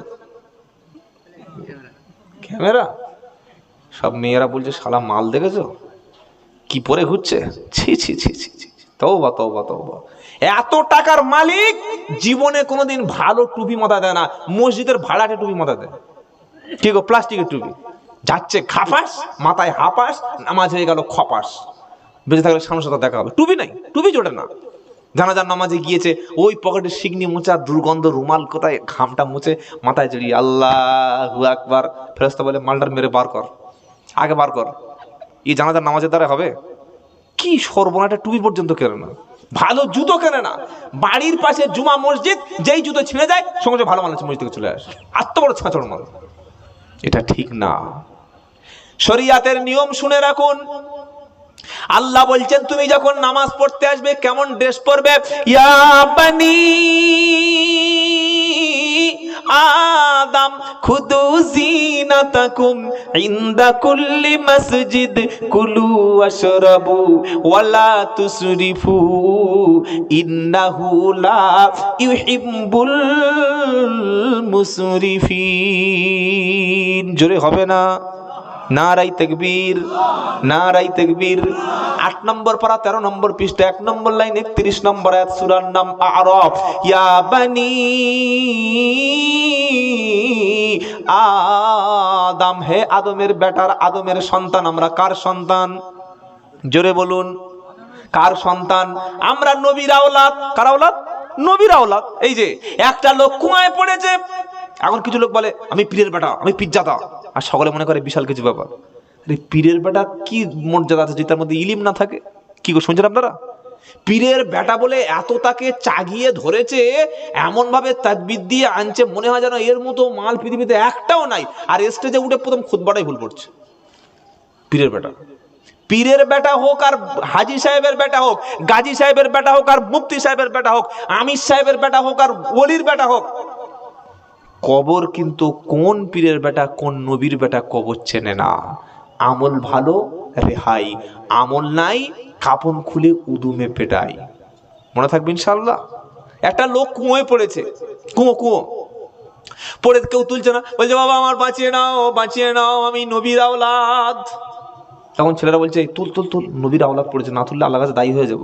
ক্যামেরা, সব মেয়েরা বলছে শালা মাল দেখেছো কি পরে ঘুরছে, ছি ছি ছি ছি ছি, তওবা তওবা তওবা। এত টাকার মালিক জীবনে কোনোদিন ভালো টুপি মাথা দেয় না, মসজিদের ভাড়াটে টুপি মাথা দেয়। কি গো, প্লাস্টিকের টুপি, যাচ্ছে খাপাস, মাথায় হাপাস, নামাজ হয়ে গেল খপাস, বেঁচে থাকলে সামনের সাথে দেখা হবে। টুপি নাই, টুপি জোটে না। জানাজার নামাজে গিয়েছে, ওই পকেটে শিকনি মোচা, দুর্গন্ধ রুমাল, কোথায় ঘামটা মুছে মাথায় জড়িয়ে আল্লাহু আকবার। ফেরেশতা বলে মালটার মেরে বার কর, আগে বার কর। এই জানাজার নামাজের দ্বারা হবে? কি সর্বনাটা, টুপি পর্যন্ত কেনে না, ভালো জুতো কেনে না। বাড়ির পাশে জুমা মসজিদ, যেই জুতো ছিঁড়ে যায় সঙ্গে ভালো মানুষ মসজিদ থেকে চলে আসে, এত বড় ছাঁচড় মাল। এটা ঠিক না। শরিয়াতের নিয়ম শুনে রাখুন। আল্লাহ বলছেন তুমি যখন নামাজ পড়তে আসবে কেমন ড্রেস পরবে। ইয়া বানি আদম খুদু জিনাতাকুম ইনদা কুল্লি মসজিদ কুলু ওয়াশরাবু ওয়ালা তুসরিফু ইন্নাহু লা ইউহিব্বুল মুসরিফিন। জোরে হবে না? নারাই তাকবীর, নারাই তাকবীর। 8 নম্বর পারা 13 নম্বর পৃষ্ঠা 1 নম্বর লাইন 31 নম্বর আয়াত, সূরার নাম আরাফ। ইয়া বানি আদম, হে আদমের বেটার, আদমের সন্তান। আমরা কার সন্তান? জোরে বলুন, কার সন্তান? আমরা নবীর আওলাদ। কার আওলাদ? নবীর আওলাদ। এই যে একটা লোক কুয়ায় পড়েছে, এখন কিছু লোক বলে আমি পীরের বেটা, আমি পিজ্জাদা, আর সকলে মনে করে বিশাল কিছু ব্যাপার। আরে পীরের বেটা কি মর্যাদা আছে যদি তার মধ্যে ইলিম না থাকে? কি গো, শুনছেন আপনারা? পীরের বেটা বলে এত তাকে চাগিয়ে ধরেছে, এমন ভাবে তাকবীর দিয়ে আনছে, মনে হয় যেন এর মতো মাল পৃথিবীতে একটাও নাই। আর স্টেজে উঠে প্রথম খুতবাটাই ভুল পড়ছে। পীরের বেটা, পীরের বেটা হোক আর হাজি সাহেবের বেটা হোক, গাজী সাহেবের বেটা হোক আর মুফতি সাহেবের বেটা হোক, আমির সাহেবের বেটা হোক আর ওলির বেটা হোক, কবর কিন্তু কোন পীরের বেটা কোন নবীর বেটা কবর চেনে না। আমল ভালো রেহাই, আমল নাই কাপন খুলে উদুমে পেটাই। মনে থাকবে ইনশাআল্লাহ। একটা লোক কুয়োয় পড়েছে, কুয়ো পড়ে কেউ তুলছে না, বলছে বাবা আমার বাঁচিয়ে নাও, বাঁচিয়ে নাও, আমি নবীর আওলাদ। তখন ছেলেরা বলছে তুল তুল তুল, নবীর আওলাদ পড়েছে, না তুললে আল্লাহর কাছে দায়ী হয়ে যাব।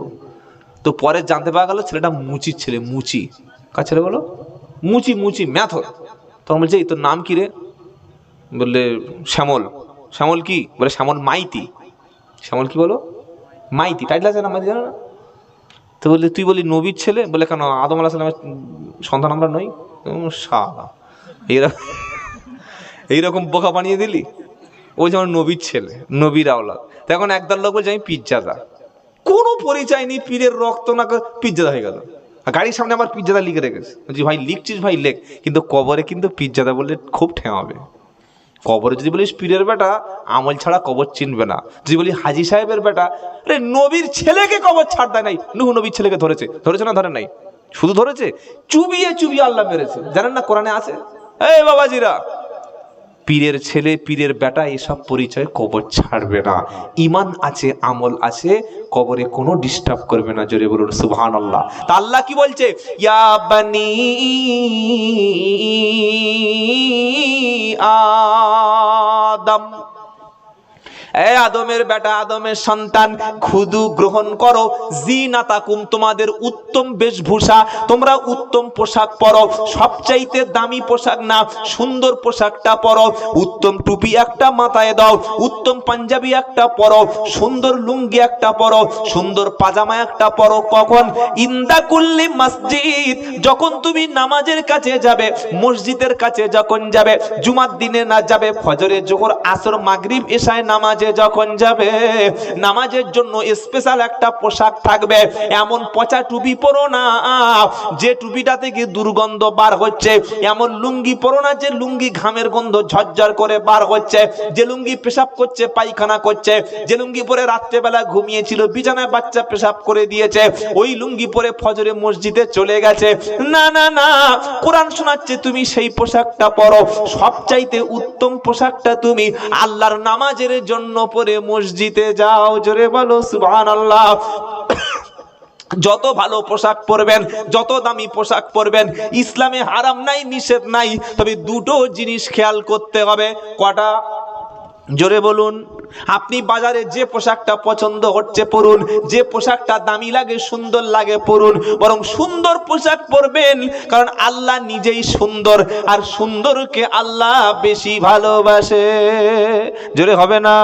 তো পরে জানতে পারা গেল ছেলেটা মুচির ছেলে। মুচি কার ছেলে বলো? মুচি, মুচি ম্যাথর। তখন বলছে এই তোর নাম কি রে? বললে শ্যামল। শ্যামল কি? বলে শ্যামল মাইতি। শ্যামল কি বলো? মাইতি। টাইটেল আছে না আমাদের, জানো না? তো বললে তুই বলি নবীর ছেলে। বলে কেন, আদম আলাইহিস সালামের সন্তান আমরা নই? শালা, এইরকম বোকা বানিয়ে দিলি। ওই যে আমার নবীর ছেলে, নবীর আওলাদ। তখন একদল লোক বলছে আমি পিজ্জাদা। কোনো পরিচয় নেই, পীরের রক্ত না, পিজ্জাদা হয়ে গেল। গাড়ির সামনে আবার পিজ্জাদা লিখে রেখেছে। বলছি ভাই লিখছিস ভাই লেখ, কিন্তু কবরে কিন্তু পিজ্জাদা বললে খুব ঠেঙাবে। কবরে যদি বলিস পীরের বেটা, আমল ছাড়া কবর চিনবে না। যদি বলি হাজি সাহেবের বেটা, আরে নবীর ছেলেকে কবর ছাড় দেয় নাই। নূহ নবীর ছেলেকে ধরেছে, ধরেছে না ধরে নাই? শুধু ধরেছে, চুবিয়ে চুবিয়ে আল্লাহ মেরেছে। জানেন না কোরআনে আছে? এই বাবাজিরা, পীরের ছেলে পীরের বেটা এসব পরিচয় কবর ছাড়বে না। ঈমান আছে, আমল আছে, কবরে কোনো ডিস্টার্ব করবে না। জোরে বলুন সুবহানাল্লাহ। তা আল্লাহ কি বলছে? ইয়া বানি আদম, এ আদমের বেটা, আদমের সন্তান, খুদু গ্রহণ করো জিনাতাকুম, তোমাদের উত্তম বেশভূষা, তোমরা উত্তম পোশাক পরো। সবচাইতে দামি পোশাক না, সুন্দর পোশাকটা পরো। উত্তম টুপি একটা মাথায় দাও, উত্তম পাঞ্জাবি একটা পরো, সুন্দর লুঙ্গি একটা পরো, সুন্দর পাজামা একটা পরো। কখন? ইন্দা কুল্লি মসজিদ, যখন তুমি নামাজের কাছে যাবে, মসজিদের কাছে যখন যাবে, জুমার দিনে না যাবে, ফজরে, জোহর, আসর, মাগরিব, এশায় নামাজে যখন যাবে, নামাজের জন্য স্পেশাল একটা পোশাক থাকবে। এমন পচা টুপি পরো না যে টুপিটা থেকে দুর্গন্ধ বার হচ্ছে, এমন লুঙ্গি পরো না যে লুঙ্গি ঘামের গন্ধ ঝরঝর করে বার হচ্ছে, যে লুঙ্গি পেশাব করছে, পায়খানা করছে, যে লুঙ্গি পরে রাত্রেবেলা ঘুমিয়েছিল, বিছানায় বাচ্চা পেশাব করে দিয়েছে, ওই লুঙ্গি পরে ফজরে মসজিদে চলে গেছে। না না না, কোরআন শোনাচ্ছে তুমি সেই পোশাকটা পরো। সবচাইতে উত্তম পোশাকটা তুমি আল্লাহর নামাজের জন্য পরে মসজিদে যাও। জোরে বলো সুবহানাল্লাহ। যত ভালো পোশাক পরবেন, যত দামি পোশাক পরবেন, ইসলামে হারাম নাই, নিষেধ নাই, তবে দুটো জিনিস খেয়াল করতে হবে। কটা? জোরে বলুন। আপনি বাজারে যে পোশাকটা পছন্দ হচ্ছে পরুন, যে পোশাকটা দামি লাগে, সুন্দর লাগে পরুন, বরং সুন্দর পোশাক পরবেন, কারণ আল্লাহ নিজেই সুন্দর, আর সুন্দরকে আল্লাহ বেশি ভালোবাসে। জোরে হবে না?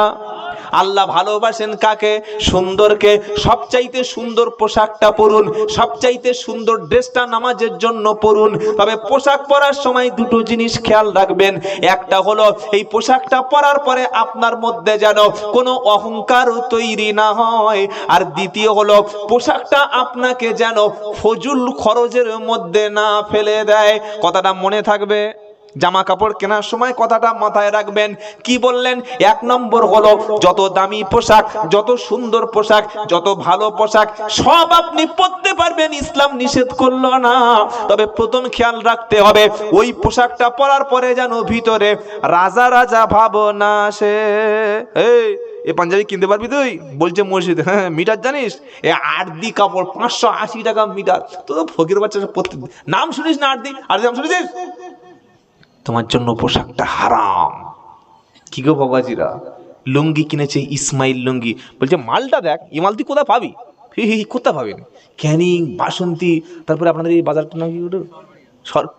আল্লাহ ভালোবাসেন কাকে? সুন্দরকে। সবচাইতে সুন্দর পোশাকটা পরুন, সবচাইতে সুন্দর ড্রেসটা নামাজের জন্য পরুন। তবে পোশাক পরার সময় দুটো জিনিস খেয়াল রাখবেন। একটা হলো এই পোশাকটা পরার পরে আপনার মধ্যে যেন কোনো অহংকার তৈরি না হয়, আর দ্বিতীয় হলো পোশাকটা আপনাকে যেন ফজুল খরচের মধ্যে না ফেলে দেয়। কথাটা মনে থাকবে। জামা কাপড় কেনার সময় কথাটা মাথায় রাখবেন। কি বললেন? এক নম্বর হলো যত দামি পোশাক, যত সুন্দর পোশাক, যত ভালো পোশাক সব আপনি পরতে পারবেন, ইসলাম নিষেধ করলো না। তবে প্রথম খেয়াল রাখতে হবে ওই পোশাকটা পরার পরে যেন ভিতরে রাজা রাজা ভাবনা আসে। এ পাঞ্জাবি কিনতে পারবি তুই? বলছে মসজিদে। হ্যাঁ, মিটার জানিস? এ আরদি কাপড় 580 টাকা মিটার। তো ফকির বাচ্চা নাম শুনিস না? আরদি, আরদি নাম শুনেছিস? তোমার জন্য পোশাকটা হারাম। কি গো বাবাজিরা, লুঙ্গি কিনেছে ইসমাইল লুঙ্গি, বলছে মালটা দেখ, এই মাল তুই কোথায় পাবি? কোথায় পাবেন? ক্যানিং, বাসন্তী, তারপরে আপনাদের এই বাজারটা নাকি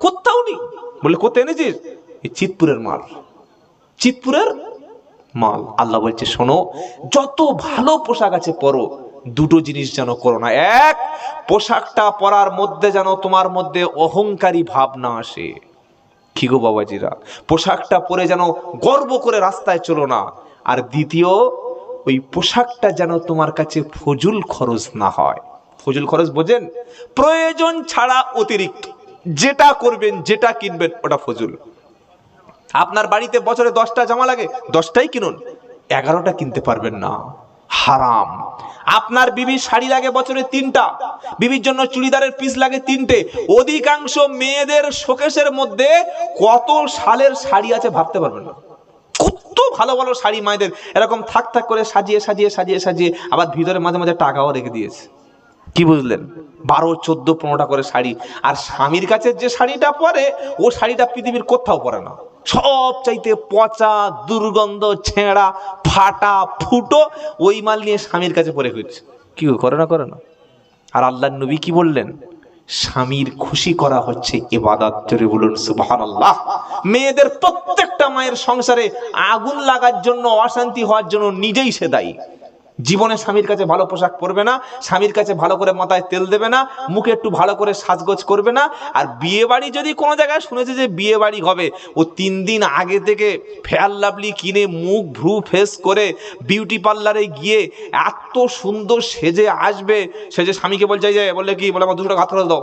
কোথাও নেই। বললে কোথায় এনেছিস? এই চিতপুরের মাল, চিতপুরের মাল। আল্লাহ বলছে শোনো, যত ভালো পোশাক আছে পরো, দুটো জিনিস যেন করো না। এক, পোশাকটা পরার মধ্যে যেন তোমার মধ্যে অহংকারী ভাব না আসে। কি গো বাবাজিরা, পোশাকটা পরে যেন গর্ব করে রাস্তায় চলো না। আর দ্বিতীয়, ওই পোশাকটা যেন তোমার কাছে ফজুল খরচ না হয়। ফজুল খরচ বোঝেন? প্রয়োজন ছাড়া অতিরিক্ত যেটা করবেন, যেটা কিনবেন, ওটা ফজুল। আপনার বাড়িতে বছরে 10টা জামা লাগে, 10টাই কিনুন, 11টা কিনতে পারবেন না, হারাম। আপনার বিবির শাড়ি লাগে বছরে 3টা, বিবির জন্য চুড়িদারের পিস লাগে 3টে। অধিকাংশ মেয়েদের শোকেসের মধ্যে কত সালের শাড়ি আছে ভাবতে পারবেন না। কত ভালো ভালো শাড়ি মায়েদের এরকম থাক থাক করে সাজিয়ে সাজিয়ে সাজিয়ে সাজিয়ে, আবার ভিতরে মাঝে মাঝে টাকাও রেখে দিয়েছে। কি বুঝলেন? 12, 14, 15টা করে শাড়ি। আর স্বামীর কাছে যে শাড়িটা পরে, ও শাড়িটা পৃথিবীর কোথাও পরে না। সব চাইতে পচা, দুর্গন্ধ, ছেঁড়া, ফাটা, ফুটো, ওই মাল নিয়ে স্বামীর কাছে পরে ঘুরছে। কি করে না? করে না। আর আল্লাহর নবী কি বললেন? স্বামীর খুশি করা হচ্ছে ইবাদত। জোরে বলুন সুবহানাল্লাহ। মেয়েদের প্রত্যেকটা মায়ের সংসারে আগুন লাগার জন্য, অশান্তি হওয়ার জন্য নিজেই সে দায়ী। জীবনে স্বামীর কাছে ভালো পোশাক পরবে না, স্বামীর কাছে ভালো করে মাথায় তেল দেবে না, মুখে একটু ভালো করে সাজগোজ করবে না। আর বিয়ে বাড়ি যদি কোনো জায়গায় শুনেছে যে বিয়ে বাড়ি হবে, ও 3 দিন আগে থেকে ফেয়ার লাভলি কিনে মুখ ভ্রু ফেস করে বিউটি পার্লারে গিয়ে এত সুন্দর সেজে আসবে। সেজে স্বামীকে বলছে, যে বললে কি বলে, আমার 200 টাকা হাত খরচ দাও।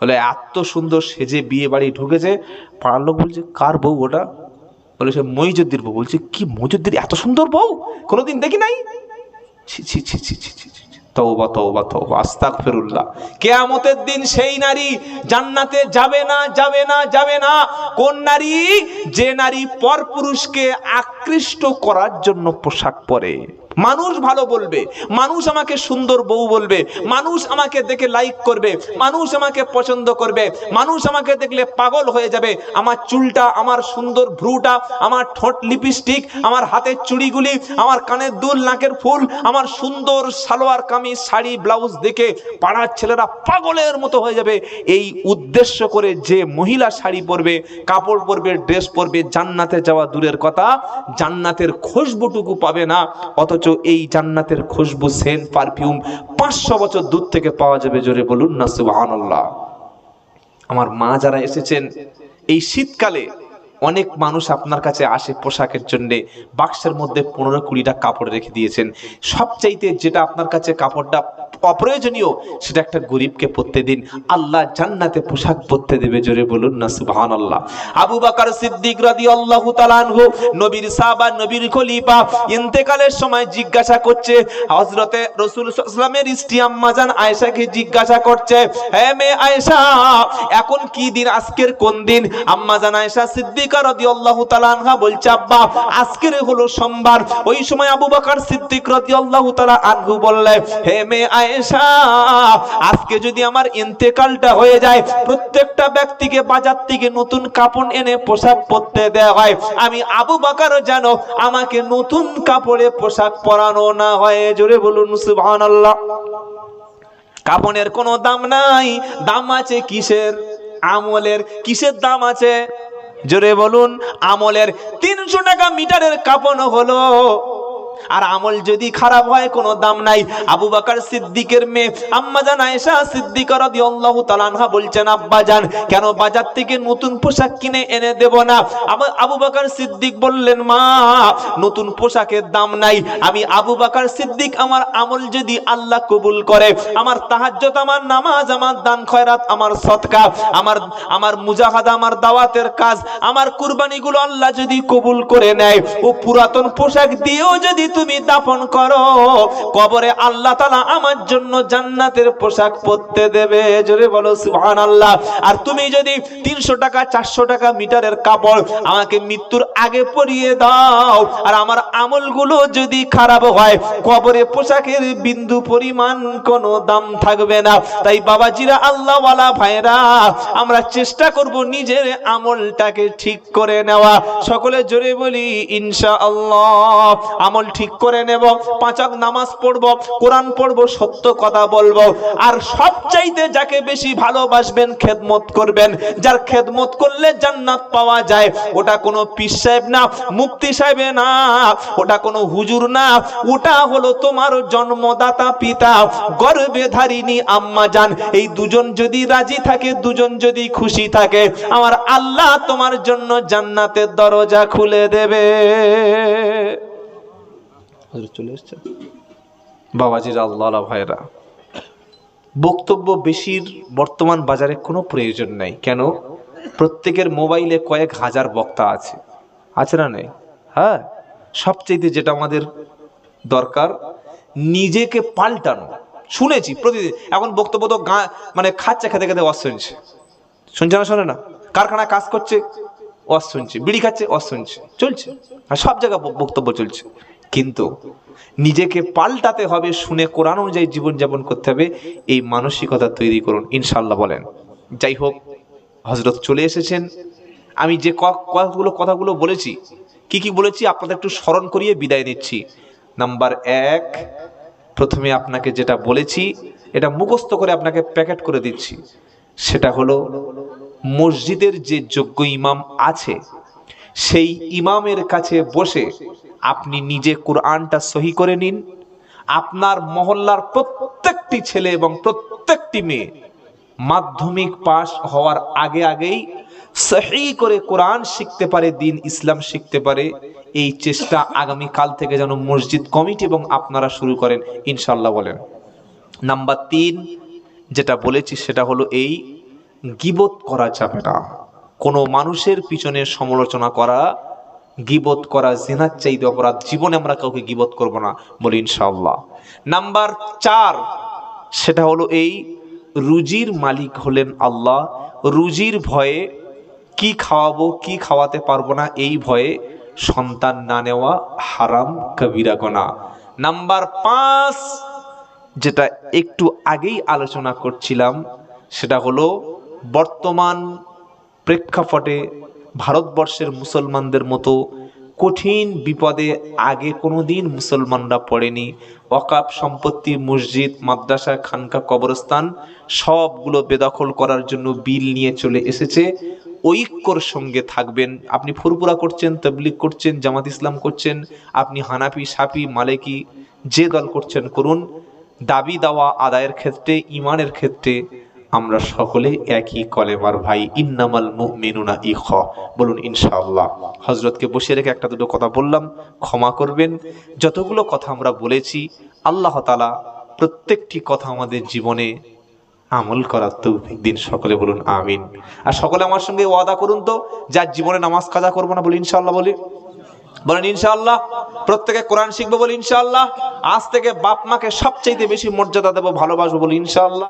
বলে এত সুন্দর সেজে বিয়ে বাড়ি ঢুকেছে। পাড়ার লোক বলছে কার বউ ওটা? বলে সে মইজুদ্দির বউ। বলছে কি মইজুদ্দির এত সুন্দর বউ? কোনোদিন দেখি নাই। ছি ছি ছি ছি ছি ছি, তওবা তওবা তওবা, আস্তাগফিরুল্লাহ। কিয়ামতের দিন সেই নারী জান্নাতে যাবে না, যাবে না, যাবে না। কোন নারী? যে নারী পরপুরুষকে আকৃষ্ট করার জন্য পোশাক পরে। মানুষ ভালো বলবে, মানুষ আমাকে সুন্দর বউ বলবে, মানুষ আমাকে দেখে লাইক করবে, মানুষ আমাকে পছন্দ করবে, মানুষ আমাকে দেখলে পাগল হয়ে যাবে। আমার চুলটা, আমার সুন্দর ভ্রুটা, আমার ঠোঁট লিপস্টিক, আমার হাতের চুড়িগুলি, আমার কানের দুল, নাকের ফুল, আমার সুন্দর সালোয়ার কামিজ, শাড়ি, ব্লাউজ দেখে পাড়ার ছেলেরা পাগলের মতো হয়ে যাবে। এই উদ্দেশ্য করে যে মহিলা শাড়ি পরবে, কাপড় পরবে, ড্রেস পরবে, জান্নাতে যাওয়া দূরের কথা, জান্নাতের খুশবুটুকু পাবে না। অথচ এই জান্নাতের খুশবু, সেন্ট, পারফিউম 500 বছর দূর থেকে পাওয়া যাবে। জোরে বলুন না সুবহানাল্লাহ। আমার মা যারা এসেছেন, এই শীতকালে অনেক মানুষ আপনার কাছে আসে পোশাকের জন্য, বাক্সের মধ্যে 15-20টা কাপড় রেখে দিয়েছেন। সবচাইতে যেটা আপনার কাছে কাপড়টা অপ্রয়োজনীয়, সেটা একটা গরিবকে পরতে দিন, আল্লাহ জান্নাতে পোশাক পরতে দেবে। জোরে বলুন না সুবহানাল্লাহ। আবু বকর সিদ্দিক রাদিয়াল্লাহু তাআলা আনহু, নবীর সাহাবা, নবীর খলিফা, ইন্তেকালের সময় জিজ্ঞাসা করছে, হযরতে রাসূল সাল্লাল্লাহু আলাইহি ওয়াসাল্লামের স্ত্রী আম্মা জান আয়েশাকে জিজ্ঞাসা করছে, হে মেয়ে আয়েশা, এখন কি দিন, আজকের কোন দিন? আম্মা জান আয়েশা সিদ্দিকা রাদিয়াল্লাহু তাআলা আনহা বলছে, আব্বা আজকের হলো সোমবার। ওই সময় আবু বকর সিদ্দিক রাদিয়াল্লাহু তাআলা আনহু বললেন, হে মেয়ে আয়েশা, আজকে যদি আমার ইন্তেকালটা হয়ে যায়, প্রত্যেকটা ব্যক্তিকে বাজার থেকে নতুন কাপড় এনে পোশাক পরতে দেওয়া হয়, আমি আবু বকর যেন আমাকে নতুন কাপড়ে পোশাক পরানো না হয়। জোরে বলুন সুবহানাল্লাহ। কাপড়ের কোনো দাম নাই, দাম আছে কিসের? আমলের। কিসের দাম আছে? জোরে বলুন। আমলের। 300 টাকা মিটারের কাপড় হলো, আর আমল যদি খারাপ হয় কোনো দাম নাই। আবু বকর সিদ্দিকের মেয়ে আম্মা জান আয়েশা সিদ্দিকা রাদিয়াল্লাহু তাআলা আনহা বলছেন, আব্বা জান, কেন বাজার থেকে নতুন পোশাক কিনে এনে দেব না? আবু বকর সিদ্দিক বললেন, মা, নতুন পোশাকের দাম নাই। আমি আবু বকর সিদ্দিক, আমার আমল যদি আল্লাহ কবুল করে, আমার তাহাজ্জুদ, আমার নামাজ, আমার দান খয়রাত, আমার সদকা, আমার মুজাহাদা, আমার দাওয়াতের কাজ, আমার কুরবানিগুলো আল্লাহ যদি কবুল করে নেয়, ও পুরাতন পোশাক দিয়েও যদি তুমি দাফন করো, কবরে আল্লাহ তাআলা আমার জন্য জান্নাতের পোশাক পরতে দেবে। জোরে বলো সুবহানাল্লাহ। আর তুমি যদি 300 টাকা 400 টাকা মিটারের কাপড় আমাকে মৃত্যুর আগে পরিয়ে দাও, আর আমার আমলগুলো যদি খারাপ হয়, কবরে পোশাকের বিন্দু পরিমাণ কোনো দাম থাকবে না। তাই বাবাজিরা, আল্লাহওয়ালা ভাইরা, আমরা চেষ্টা করব নিজের আমলটাকে ঠিক করে নেওয়া। সকলে জোরে বলি ইনশাআল্লাহ। আমল ঠিক করে নেব, 5 ওয়াক্ত নামাজ পড়ব, কোরআন পড়ব, সত্য কথা বলবো। আর সবচাইতে যাকে বেশি ভালোবাসবেন, খেদমত করবেন। যার খেদমত করলে জান্নাত পাওয়া যায়, ওটা কোনো পীর সাহেব না, মুফতি সাহেব না, ওটা কোনো হুজুর না, ওটা হলো তোমার জন্মদাতা পিতা, গর্ভে ধারিণী আম্মা জান। এই দুজন যদি রাজি থাকে, দুজন যদি খুশি থাকে, আমার আল্লাহ তোমার জন্য জান্নাতের দরজা খুলে দেবে। চলে এসছে বাবাজিরা, আল্লাহ ভাইরা, বক্তব্য বেশির বর্তমান বাজারে কোনো প্রয়োজন নাই। কেন? প্রত্যেকের মোবাইলে কয়েক হাজার বক্তা আছে না নেই? হ্যাঁ, সবচেয়ে যেটা আমাদের দরকার, নিজেকে পাল্টানো। শুনেছি প্রতিদিন এখন বক্তব্য তো মানে খাচ্ছে, খেতে খেতে ওয়াজ শুনছে না, শোনে না, কারখানায় কাজ করছে ওয়াজ শুনছে, বিড়ি খাচ্ছে ওয়াজ শুনছে, চলছে, আর সব জায়গায় বক্তব্য চলছে। কিন্তু নিজেকে পাল্টাতে হবে, শুনে কোরআন অনুযায়ী জীবনযাপন করতে হবে। এই মানসিকতা তৈরি করুন ইনশাআল্লাহ। বলেন। যাই হোক, হযরত চলে এসেছেন। আমি যে কথাগুলো বলেছি, কি বলেছি আপনাদের একটু স্মরণ করিয়ে বিদায় নিচ্ছি। নাম্বার 1, প্রথমে আপনাকে যেটা বলেছি, এটা মুখস্থ করে আপনাকে প্যাকেট করে দিচ্ছি। সেটা হলো, মসজিদের যে যোগ্য ইমাম আছে, সেই ইমামের কাছে বসে আপনি নিজে কোরআনটা সহি করে নিন। আপনার মহল্লার প্রত্যেকটি ছেলে এবং প্রত্যেকটি মেয়ে মাধ্যমিক পাস হওয়ার আগেই সহি করে কোরআন শিখতে পারে, দিন ইসলাম শিখতে পারে। এই চেষ্টা আগামী কাল থেকে যেন মসজিদ কমিটি এবং আপনারা শুরু করেন ইনশাআল্লাহ। বলেন। নাম্বার 3 যেটা বলেছি সেটা হলো, এই গীবত করা যাবে না। কোনো মানুষের পিছনে সমালোচনা করা, গীবত করা জিনার চাইতে অপরাধ। জীবনে আমরা কাউকে গীবত করব না, বলি ইনশাআল্লাহ। নাম্বার 4 সেটা হলো, এই রুজির মালিক হলেন আল্লাহ। রুজির ভয়ে কি খাওয়াবো, কি খাওয়াতে পারবো না, এই ভয়ে সন্তান না নেওয়া হারাম কবিরা গুনাহ। নাম্বার 5, যেটা একটু আগেই আলোচনা করছিলাম, সেটা হলো বর্তমান প্রেক্ষাপটে ভারতবর্ষের মুসলমানদের মতো কঠিন বিপদে আগে কোনোদিন মুসলমানরা পড়েনি। ওয়াকাফ সম্পত্তি, মসজিদ, মাদ্রাসা, খানকা, কবরস্থান সবগুলো বেদখল করার জন্য বিল নিয়ে চলে এসেছে। ঐক্যর সঙ্গে থাকবেন। আপনি ফুরফুরা করছেন, তাবলীগ করছেন, জামাত ইসলাম করছেন, আপনি হানাফি, শাফি, মালিকি যে দল করছেন করুন, দাবি দাওয়া আদায়ের ক্ষেত্রে, ইমানের ক্ষেত্রে আমরা সকলে একই কলেমার ভাই। ইন্নামাল মুমিনুনা ইখওয়া, বলুন ইনশাআল্লাহ। হযরতকে বসিয়ে রেখে একটা দুটো কথা বললাম, ক্ষমা করবেন। যতগুলো কথা আমরা বলেছি, আল্লাহ তাআলা প্রত্যেকটি কথা আমাদের জীবনে আমল করার তৌফিক দিন। সকলে বলুন আমিন। আর সকলে আমার সঙ্গে ওয়াদা করুন তো, যার জীবনে নামাজ কাজা করবো না, বলি ইনশাআল্লাহ। বলেন ইনশাআল্লাহ। প্রত্যেকে কোরআন শিখবো, বলি ইনশাআল্লাহ। আজ থেকে বাপ মাকে সবচেয়ে বেশি মর্যাদা দেবো, ভালোবাসবো, বলি ইনশাআল্লাহ।